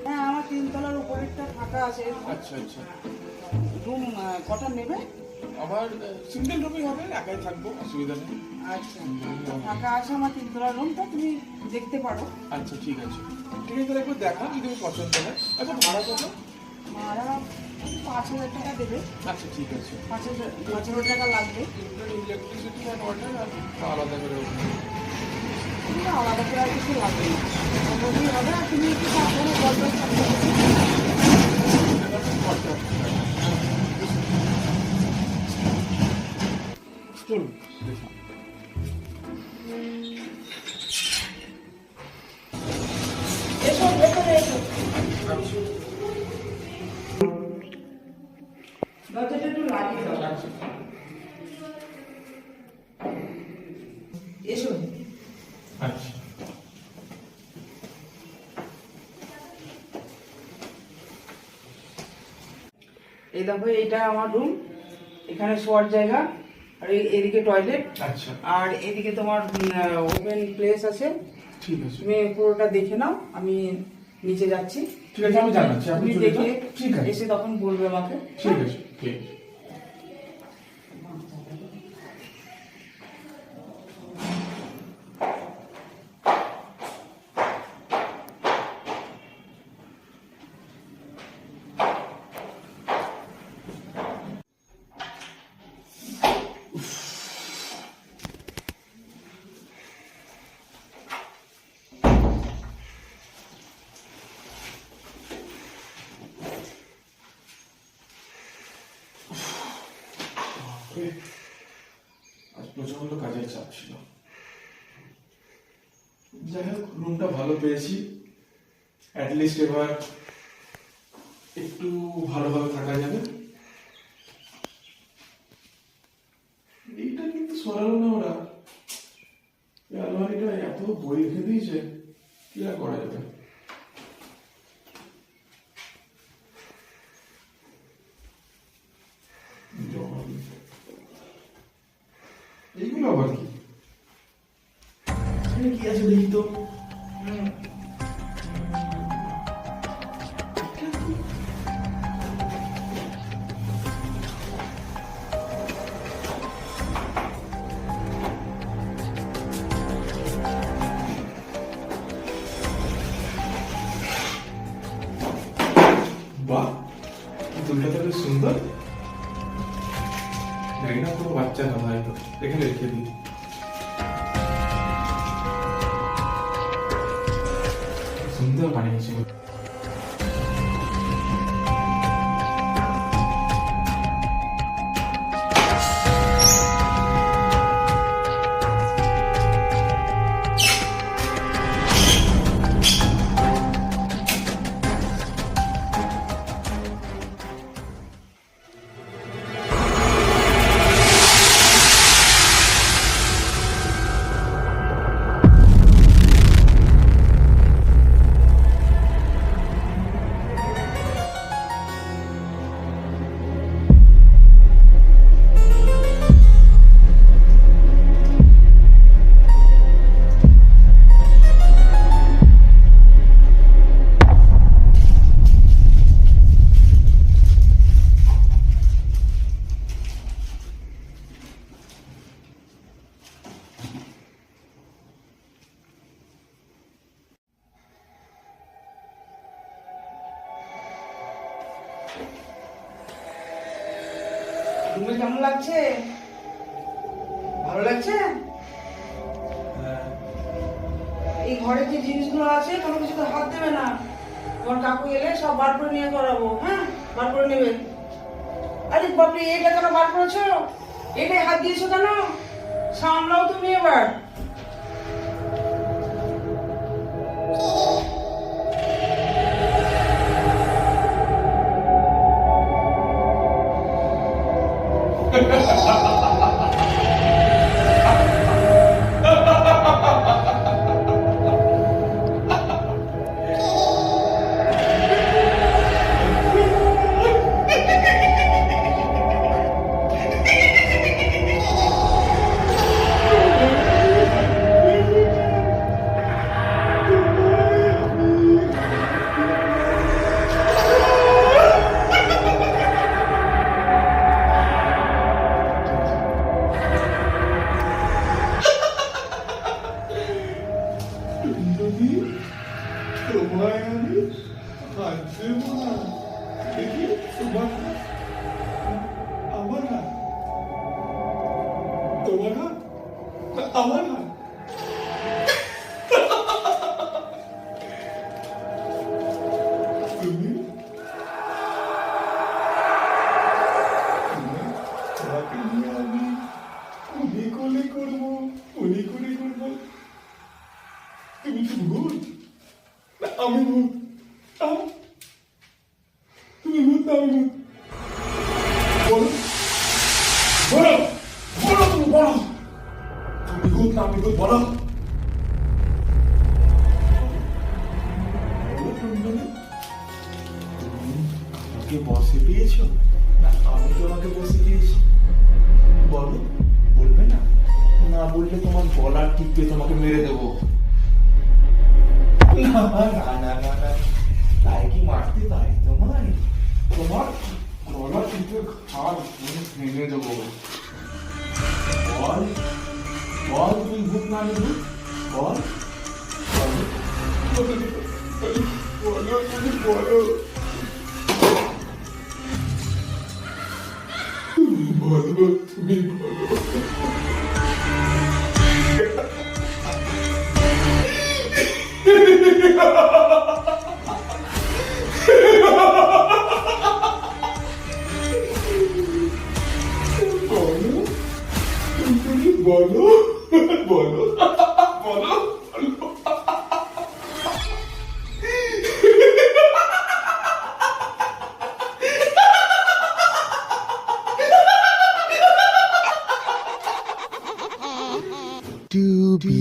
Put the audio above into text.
হ্যাঁ, আমার 3 তলার উপরেরটা ফাঁকা আছে। আচ্ছা আচ্ছা, রুম কটা নেবে? আবার সিঙ্গেল রুমই হবে, একাই থাকবো, অসুবিধা নেই। আচ্ছা, ফাঁকা আছে আমার 3 তলার রুমটা, তুমি দেখতে পারো। আচ্ছা ঠিক আছে, ঠিক আছে, তাহলে একটু দেখা যদি পছন্দ হয়। আচ্ছা ভাড়া কত? ভাড়া 5,000 টাকা দেবে। আচ্ছা ঠিক আছে, 5,000 টাকা লাগবে। ইলেকট্রিসিটি আর ওয়াটার আর আলাদা করে তুমি আলাদা করে আর কিছু লাগবে না, বললেই হবে। আর তুমি একটু সাবধানে গল্প থাকবে। চলুন দেখি। এসো, ভেতরে এসো। দরজাটা একটু লাগিয়ে দাও। এসো। আচ্ছা, এই দেখো, এইটা আমার রুম, এখানে শোয়ার জায়গা, আর এদিকে টয়লেট। আচ্ছা, আর এদিকে তোমার ওপেন প্লেস আছে। ঠিক আছে, তুমি পুরোটা দেখে নাও, আমি নিচে যাচ্ছি। ঠিক আছে, আমি জানাচ্ছি, আপনি তুমি চলে দেখে যান। ঠিক আছে, এসে তখন বলবে আমাকে। ঠিক আছে, ঠিক আছে। আজ প্রচন্ড কাজের চাপ ছিল। যাই হোক, রুমটা ভালো পেয়েছি, অ্যাটলিস্ট এবার একটু ভালোভাবে থাকা যাবে। এইটা কিন্তু সরালো না ওরা, এই আলমারিটা এত বই রেখে দিয়েছে, কি আর করা যাবে। এইগুলো আবার কি? এখানে কি আছে দেখি তো। বাহ, দুলটা তো বেশ সুন্দর। জানি না কোনো বাচ্চা না, হয়তো এখানে রেখে দিই। সুন্দর বানিয়েছে। রুমে কেমন লাগছে? ভালো লাগছে? এই ঘরে যে জিনিসগুলো আছে কোনো কিছুতে হাত দেবে না। তোমার কাকু এলে সব বার করে নিয়ে করাবো। হ্যাঁ, বার করে নেবে। আরে বাপরে, এটা কেন বার করেছো? এটাই হাত দিয়েছো কেন? সামলাও তুমি এবার। টুনটুনি, তোমায় আমি হাত দেবো না। দেখি তোমার হাত, আমার হাত, তোমার হাত না আমার হাত। তুমি তোমাকে নিয়ে আমি কোলে কোলে করবো, কোলে কোলে করবো। তুমি কি ভূত না আমি ভূত? তুমি ভূত না আমি ভূত? বলো বলো বলো, তুমি বলো, তুমি ভূত না আমি ভূত? বলো বলো টুনটুনি, তুমি আমাকে বসে পেয়েছো না আমি তোমাকে বসে পেয়েছি? বলো, বলবে না? না বললে তোমার গলার টিপে তোমাকে মেরে দেবো। না না না না না, তাই কি মারতে পারি তোমায়? তোমার গলার টিপে ঘাড় ভেঙে দেবো। বল বল, তুই ভূত না আমি ভূত? বল বলো, বলো তুমি বলো, বলো তুমি বলো। বলো তুমি বলো, বলো বলো বলো। To be